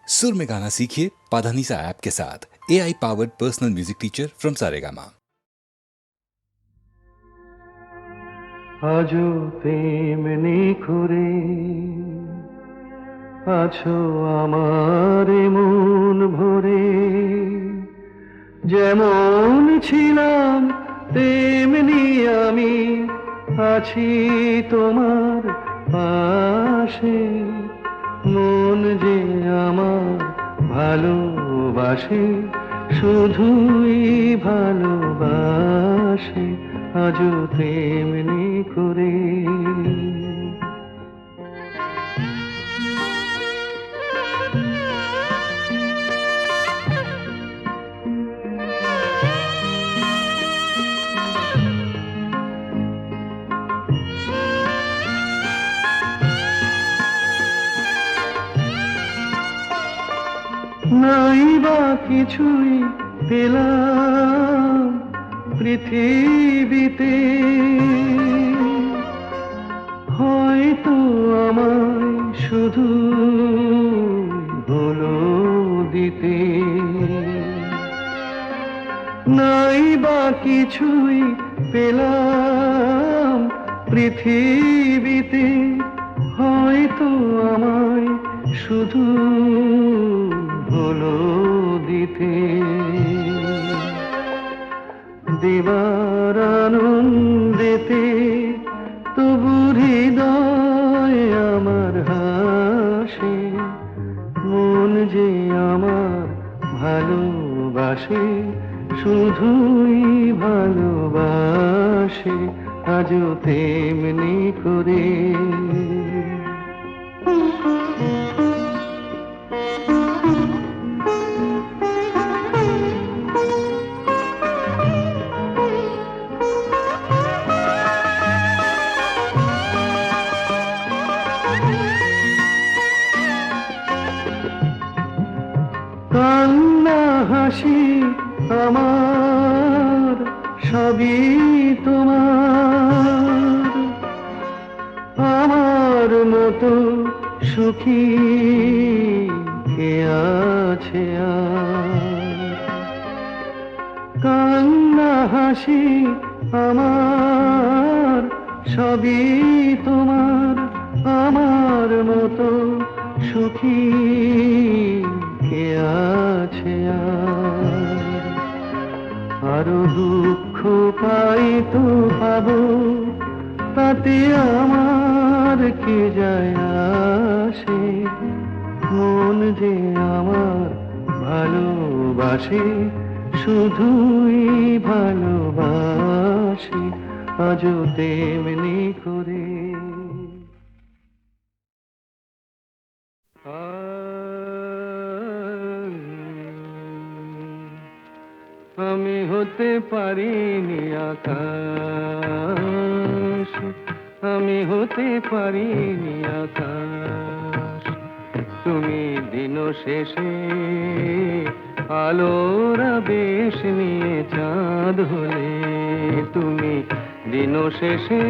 सुर में गाना सीखिए पाधानीसा ऐप के साथ। AI powered personal music teacher from Saregama. আজও তেমনি করে আছো আমার মন ভরে, যেমন ছিলাম তেমনি আমি আছি তোমার পাশে। মন যে আমার ভালোবাসে, শুধুই ভালোবাসে, আজও তেমনি করে। নাই বা কিছুই পেলাম পৃথিবীতে, হয়তো আমায় শুধু হলো দিতে। নাই বা কিছুই পেলাম পৃথিবীতে, হয়তো আমায় শুধু হলো দিতে। দেবার আনন্দেতে তবু হৃদয় আমার হাসে। মন যে আমার ভালোবাসে, শুধুই ভালোবাসে, আজও তেমনি করে। কান্না হাসি আমার সবই তোমার, আমার মতো সুখী কে আছে আর। কান্না হাসি আমার সবই তোমার, আমার মতো সুখী কে আছে আর। আরো দুঃখ পাই তো পাবো, তাতে আমার কি যায় আসে। মন যে আমার ভালোবাসে, শুধুই ভালোবাসে, আজও তেমনি করে। আমি হতে পারিনি আকাশ, আমি হতে পারিনি আকাশ। তুমি দিন শেষে আলোর আবেশ নিয়ে চাঁদ হলে, তুমি দিন শেষে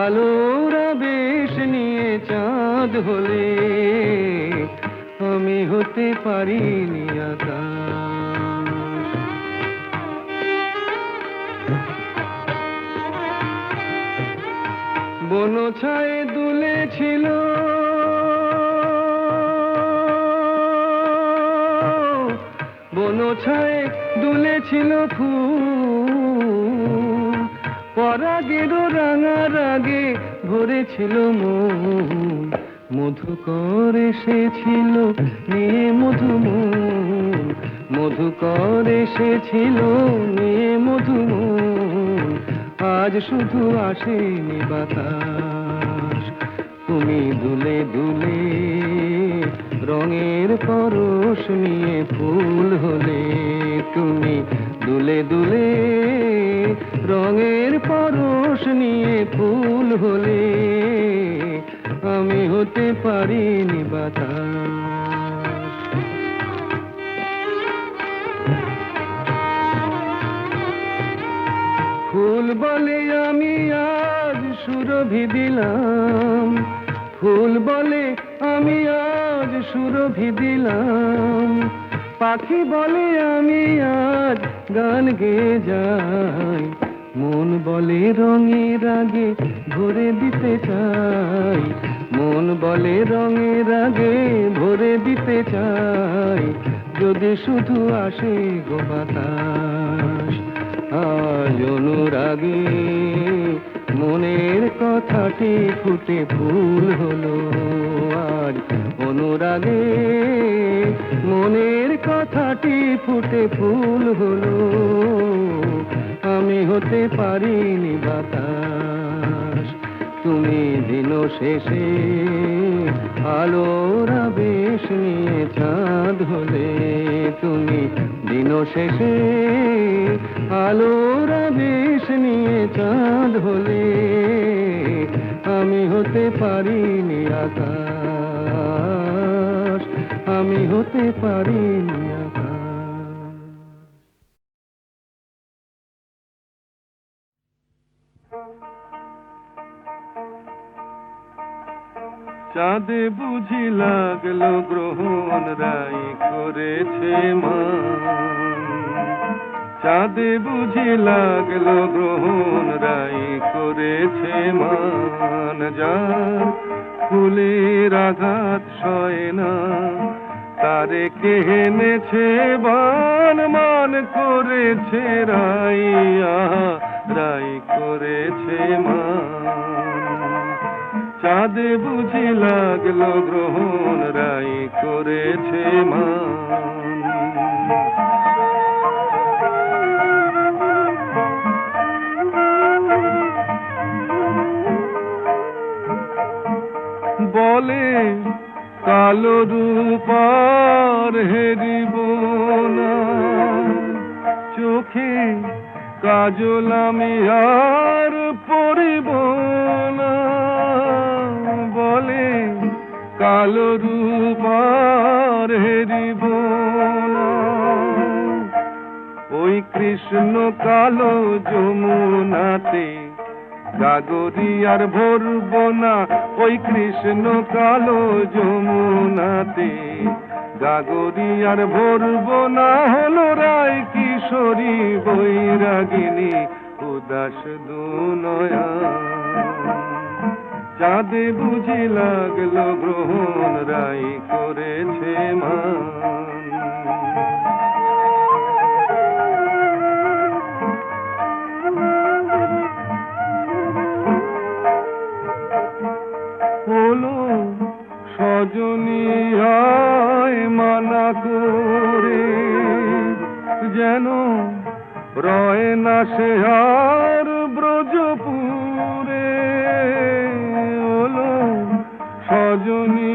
আলোর আবেশ নিয়ে চাঁদ হলে, আমি হতে পারিনি আকাশ। বন ছায়ে দুলেছিল বন ছায়ে দুলেছিল ফুল, পরাগের রাঙা রাগে ভরেছিল মন। মধুকর এসেছিল নিয়ে মধুমন, মধুকর এসেছিল নিয়ে মধুমন, আজ শুধু আসেনি বাতাস। তুমি দুলে দুলে রঙের পরশ নিয়ে ফুল হলে, তুমি দুলে দুলে রঙের পরশ নিয়ে ফুল হলে, আমি হতে পারিনি বাতাস। ফুল বলে আমি আজ সুরভি দিলাম, ফুল বলে আমি আজ সুরভি দিলাম। পাখি বলে আমি আজ গান গেয়ে যাই, মন বলে রঙে রাগে ভরে দিতে চাই, মন বলে রঙে রাগে ভরে দিতে চাই, যদি শুধু আসে গো বাতাস। আজ অনুরাগে মনের কথাটি ফুটে ফুল হলো, আজ অনুরাগে মনের কথাটি ফুটে ফুল হলো, আমি হতে পারিনি বাতাস। তুমি দিন শেষে আলোর আবেশ নিয়ে চাঁদ হলে, তুমি দিন শেষে আলোর আবেশ নিয়ে চাঁদ হলে, আমি হতে পারিনি আকাশ, আমি হতে পারিনি আকাশ। চাঁদে বুঝি লাগলো গ্রহণ রাই করেছে মান, চাঁদে বুঝি লাগলো গ্রহণ রাই করেছে মান, যার ফুলের আঘাত সয় না তারে কে এনেছে বান, মান করেছে রাই, রাই করেছে মান। চাঁদে বুঝি লাগলো গ্রহণ রাই করেছে মান। বলে কালো রূপার হেরিব না, চোখে কাজল আমি আর পরিব না, বলে কালো রূপার হেরিব না, ওই কৃষ্ণ কালো যমুনাতে গাগরি আর ভরব না, ওই কৃষ্ণ কালো যমুনাতে গাগরি আর ভরব না, হলো রায় কিশোরী বৈরাগিনী উদাস দুনয়া। চাঁদে বুঝি লাগলো গ্রহণ রাই করেছে মান। হলো সজনী আয় মানা করে, যেন রয় না সে আর ব্রজপুরে, হলো সজনী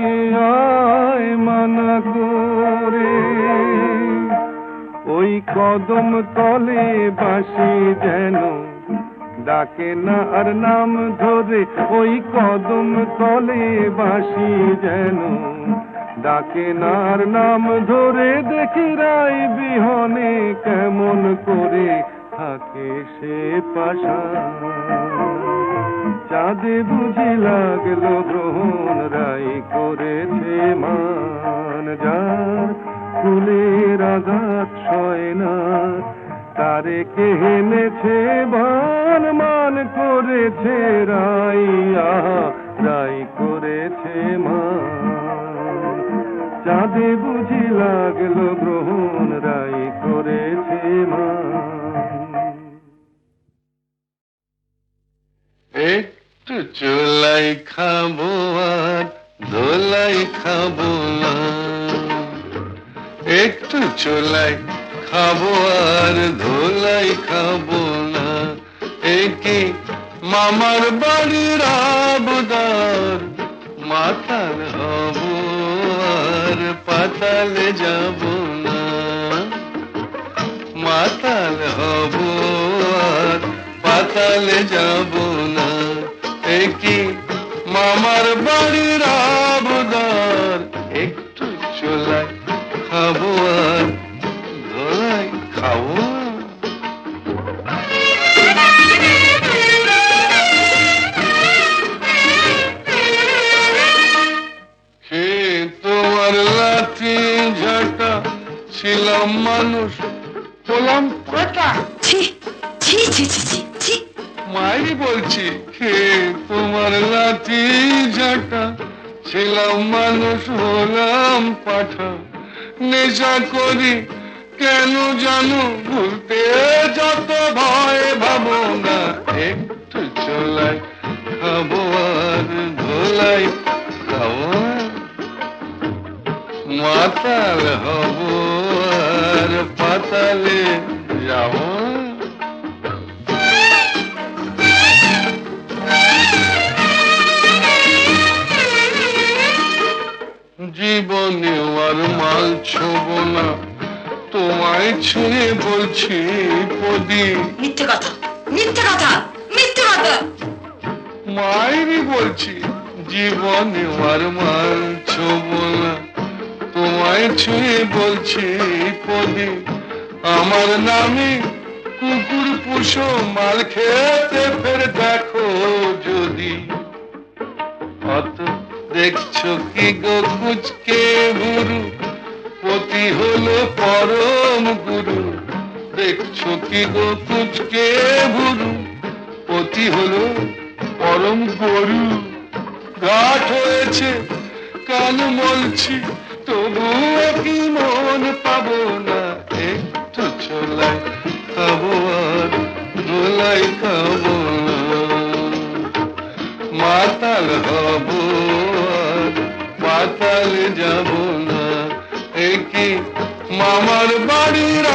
আয় মানা করে, ওই কদম তলে বাঁশি যেন ডাকে না আর নাম ধরে, ওই কদম তলে বাঁশি যেন ডাকে না আর নাম ধরে, দেখি রাই বিহনে কেমন করে থাকে সে পাশা। চাঁদে বুঝি লাগলো গ্রহণ রাই করেছে মান, যার ফুলের আঘাত সয় না তারে কে এনেছে বান, মান করেছে রাই, রাই করেছে মান। চাঁদে বুঝি লাগলো গ্রহণ রাই করেছে মান। একটু চোলাই খাবো আর ধোলাই খাবো না, একটু চোলাই খাবো আর ধোলাই খাবো না, একে মামার বাড়ির আবদার, মাতাল হব আর পাতালে যাব না, মাতাল হব আর পাতালে যাব না, একে মামার বাড়ির আবদার, একটু চোলাই খাবো আর ধোলাই খাবো। তোমার লাঠি ঝাঁটা ছিলাম মানুষ হলাম পাটা। ছি ছি ছি ছি ছি ছি। মাই বলছি হে তোমার লাঠি ঝাঁটা ছিলাম মানুষ হলাম পাঠা। নেশা করি কেন জানো ভুলতে যত ভয় ভাবনা। একটু চলাই খাবো আর ধোলাই খাবো মাতাল হব আর পাতালে যাব। জীবনে আর মাল ছোব না তোমায় ছুঁয়ে বলছি পদি। মিথ্যে কথা মিথ্যে কথা মিথ্যে কথা। মায়েরই বলছি জীবনে আর মাল ছোব না তোমায় ছুঁয়ে বলছি পদি। আমার নামে কুকুর পুষো মাল খেতে ফের দেখো যদি। অত দেখছো কি গো কুচকে বুড়ু পতি হলো পরম গুরু। দেখছো কি গো কুচকে বুড়ু পতি হলো পরম গরু। ঘাট হয়েছে কান মলছি তবুও কি মন পাবো না। একটু ছোলাই খাবো আর ধোলাই খাবো না। মাতাল হব আর পাতালে যাব না। একই মামার বাড়ির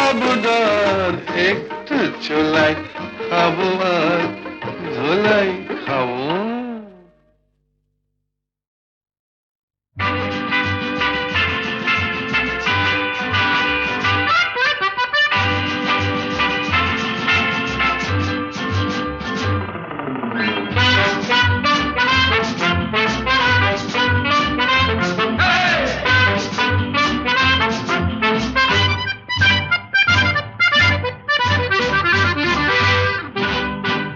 আবদার। একটু ছোলাই খাবো আর ধোলাই খাবো।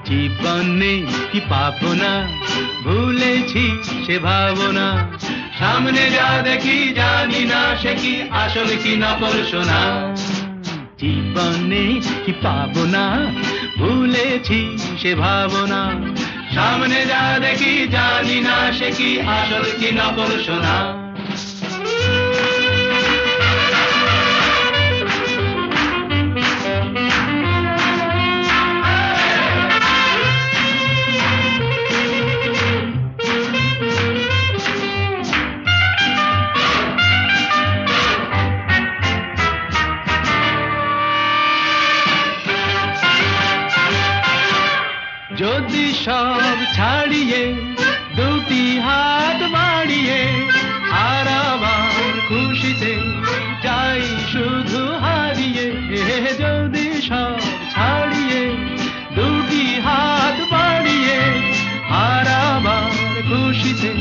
জীবনে কি পাবো না ভুলেছি সে ভাবনা। সামনে যা দেখি জানি না সে কি আসল কি নকল সোনা। জীবনে কি পাবো না ভুলেছি সে ভাবনা। সামনে যা দেখি জানি না সে কি আসল কি নকল সোনা। যদি সব ছাড়িয়ে দুটি হাত বাড়িয়ে আর আবার খুশিতে যাই শুধু হারিয়ে। যদি সব ছাড়িয়ে দুটি হাত বাড়িয়ে আর আবার খুশিতে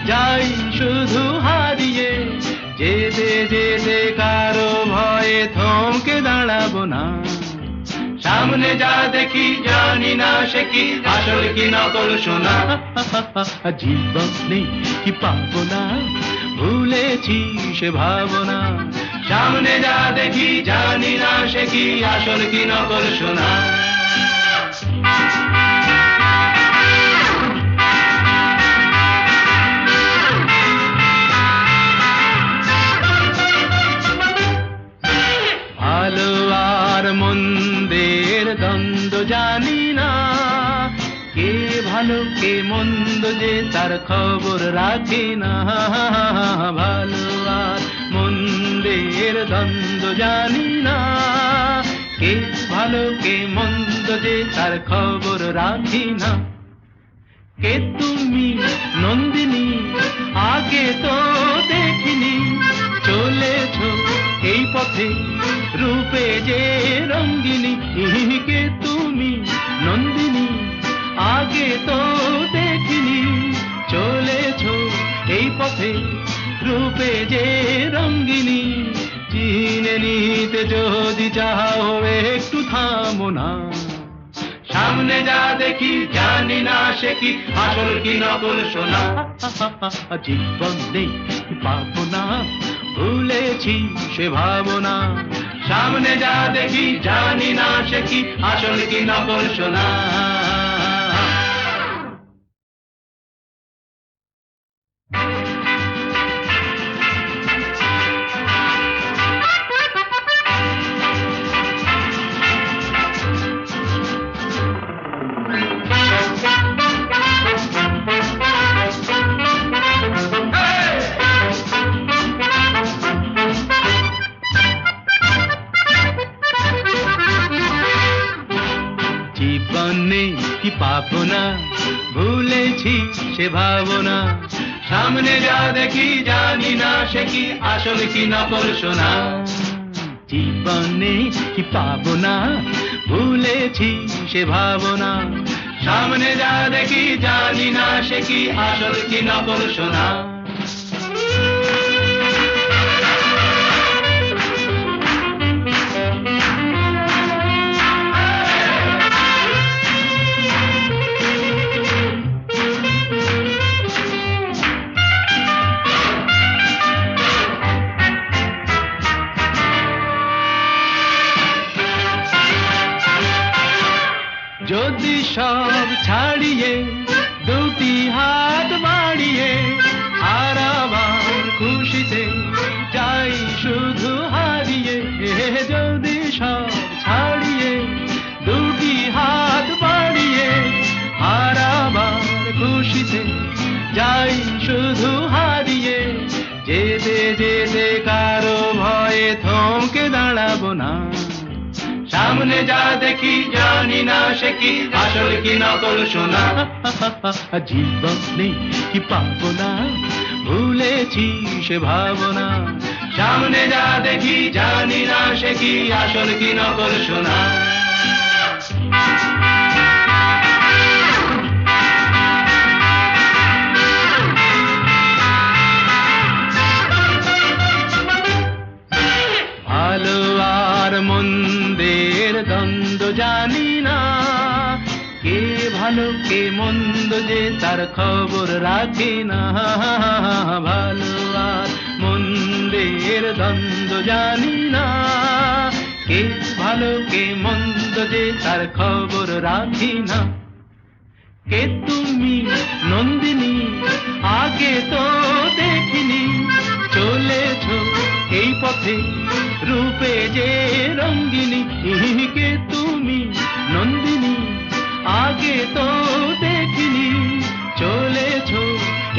যাই শুধু হারিয়ে। যেতে যেতে কারো ভয়ে থমকে দাঁড়াবো না। সামনে যা দেখি জানি না সে কি আসল কি নকল সোনা। জীবনে কি পাবো না ভুলেছি সে ভাবনা। সামনে যা দেখি জানি না সে কি আসল কি নকল সোনা। ভালো আর মন্দের দ্বন্দ্ব জানি না। কে ভালো কে মন্দ যে তার খবর রাখে না। ভালো আর মন্দের দ্বন্দ্ব জানি না। কে ভালো কে মন্দ যে তার খবর রাখি না। কে তুমি নন্দিনী আগে তো দেখিনি। চলেছো এই পথে রূপে যে রঙ্গিনী। কে তুমি নন্দিনী আগে তো দেখিনি। চলেছো এই পথে রূপে যে রঙ্গিনী। চিনে নিতে যদি চাও একটু থামো না। সামনে যা দেখি জানি না সে কি আসল কি নকল সোনা জীবন নেই পাবো না ভুলেছি সে ভাবনা সামনে যা দেখি জানি না সে কি আসল কি নকল সোনা জীবনে কি পাবো না ভুলেছি সে ভাবনা সামনে যা দেখি জানি না সে কি আসল কি নকল সোনা জীবনে কি পাবো না ভুলেছি সে ভাবনা সামনে যা দেখি জানি না সে কি আসল কি নকল সোনা যদি সব ছাড়িয়ে দুটি হাত বাড়িয়ে আর আবার খুশিতে যাই শুধু হারিয়ে যদি সব ছাড়িয়ে দুটি হাত বাড়িয়ে আর আবার খুশিতে যাই শুধু হারিয়ে যেতে যেতে কারো ভয়ে থমকে দাঁড়াবো না সামনে যা দেখি জানি না সে কি আসল কি নকল সোনা জীবন নেই কি পাবো না ভুলেছি সে ভাবনা সামনে যা দেখি জানি না সে কি আসল কি নকল সোনা ভালো আর মন্দের দ্বন্দ্ব জানি না কে ভালো কে মন্দ যে তার খবর রাখে না ভালো আর মন্দের দ্বন্দ্ব জানি না কে ভালো কে মন্দ যে তার খবর রাখি না কে তুমি নন্দিনী আগে তো দেখিনি চলেছ এই পথে রূপে যে রঙ্গিনী কে তুমি নন্দিনী আগে তো দেখিনি চলেছ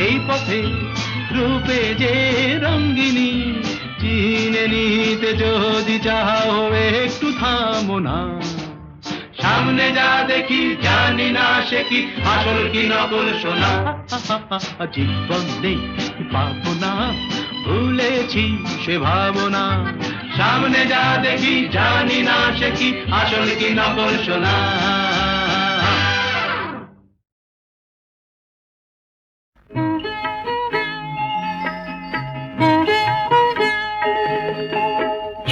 এই পথে রূপে যে রঙ্গিনী চিনে নিতে যদি চাও একটু থামো না সামনে যা দেখি জানি না সে কি আসল কি নকল সোনা জীবন নেই পাবো না ভুলেছি সে ভাবনা সামনে যা দেখি জানি না সে কি আসল কি নকল সোনা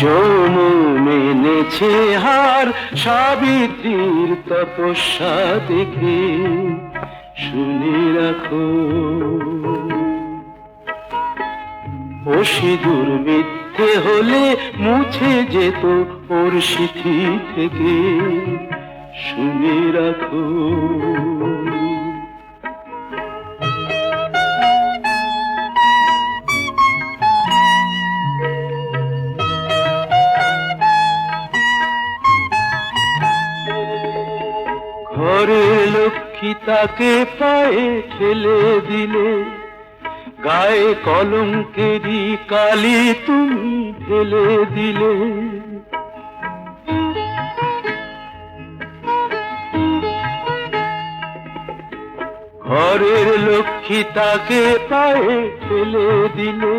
যমুনে নেছে হার সাবিত্রীর তপস্যা দেখে শুনে রাখো ও সিঁদুর মিথ্যে হলে মুছে যেত ওর সিথি থেকে শুনে রাখো ঘরে লক্ষ্মী তাকে পায়ে ঠেলে দিলে গায়ে কলঙ্কেরই কালি তুমি ঢেলে দিলে ঘরের লক্ষ্মী তাকে পায়ে ঠেলে দিলে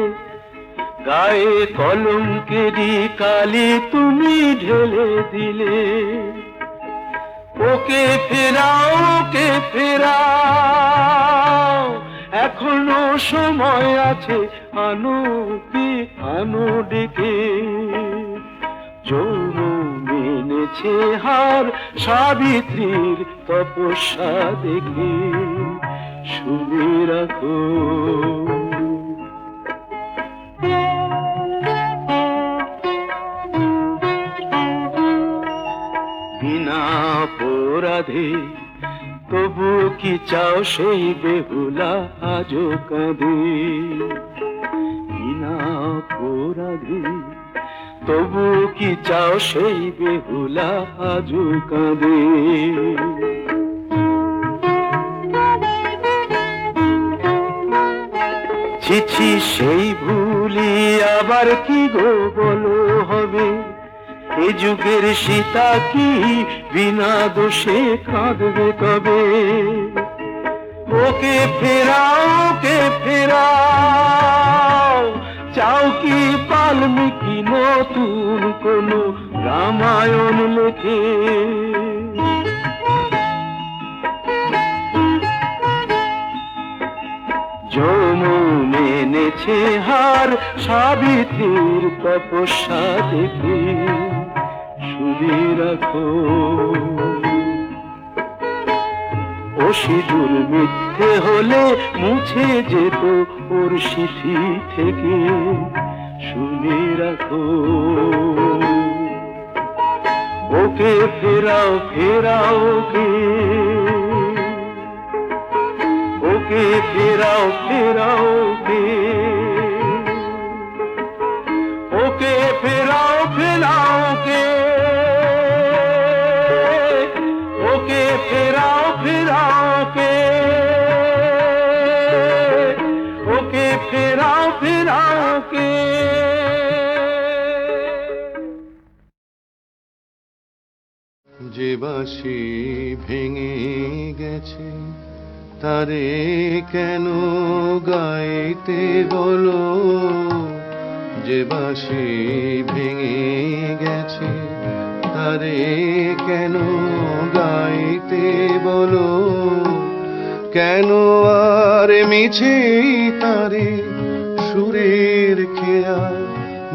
গায়ে কলঙ্কেরই কালি তুমি ঢেলে দিলে ওকে ফেরাও ওকে ফেরাও এখনো সময় আছে আনো ডেকে যৌবনে মেনেছে হার সাবিত্রীর তপস্যা দেখে, শুনে রাখো। বিনা অপরাধে তবু কি চাও সেই বেহুলা আজও কাঁদে, বিনা অপরাধে তবু কি চাও সেই বেহুলা আজও কাঁদে। ছিছি সেই ভুলি আবার কি গো বলো হবে, এ যুগের সীতা কি বিনা দোষে কাঁদবে কবে। ওকে ফেরাও, ওকে ফেরাও, চাও কি বাল্মীকি নতুন কোন রামায়ণ লেখে। যমুন এনেছে হার সাবিত্রীর তপস্যা দেখে, শুনে রাখো। ও সিঁদুর মিথ্যে হলে মুছে যেত ওর সিঁথি থেকে, শুনে রাখো। ওকে ফেরাও, ফেরাও ওকে, ওকে ফেরাও, ফেরাও ওকে, ওকে ফেরাও, ফেরাও ওকে, ওকে ফেরাও, ফেরাও ওকে, ওকে ফেরাও, ফেরাও ওকে। যে বাঁশি ভেঙে গেছে তারে কেন গাইতে বলো, যে বাঁশি ভেঙে গেছে তারে কেন গাইতে বলো, কেন আর মিছে তারে সুরের খেয়া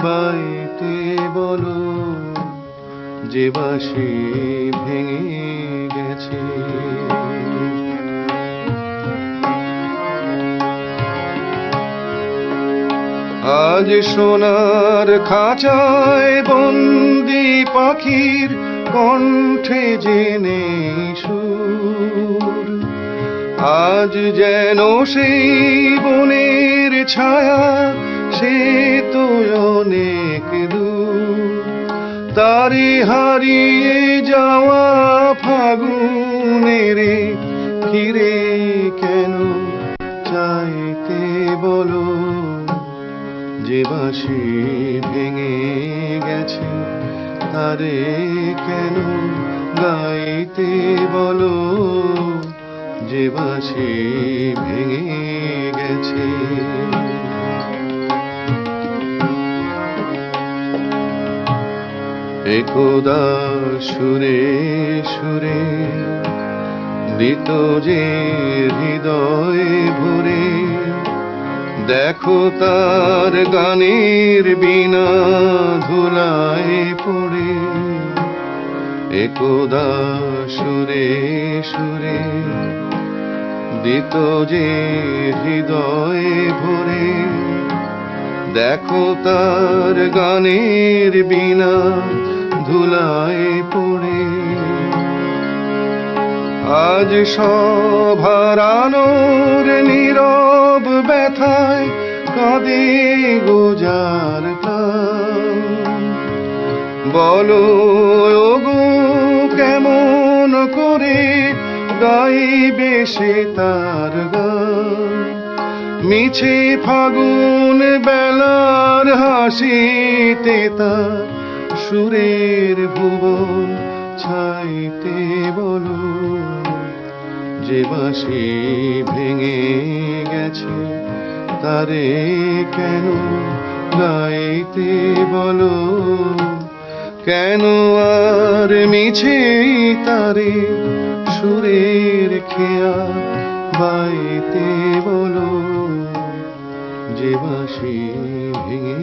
বাইতে বলো, যে বাঁশি ভেঙে গেছে। আজ সোনার খাঁচায় বন্দি পাখির কণ্ঠে জেনে সুর, আজ যেন সেই বনের ছায়া সে তো অনেক দূর, তারে হারিয়ে যাওয়া ফাগুনের ফিরে কেন চাইতে বলো, যে বাঁশি ভেঙে গেছে তারে কেন গাইতে বলো, যে বাঁশি ভেঙে গেছে। একদা সুরে সুরে দিত যে হৃদয় ভরে, দেখো তার গানের বিনা ধুলায় পড়ে। একদা সুরে সুরে দিত যে হৃদয় ভরে, দেখো তার গানের বিনা ধুলায় পড়ে। আজ সব হারানোর নীরব ব্যথায় কাঁদে গোজার প্রাণ, বলো ওগো কেমন করে গাইবে সে তার গান, মিছে ফাগুন বেলার হাসিতে তার সুরের ভুবন ছাইতে বলো, যে বাঁশি ভেঙে গেছে তারে কেন গাইতে বলো, কেন আর মিছে তারে সুরের খেয়া বাইতে বলো, যে বাঁশি ভেঙে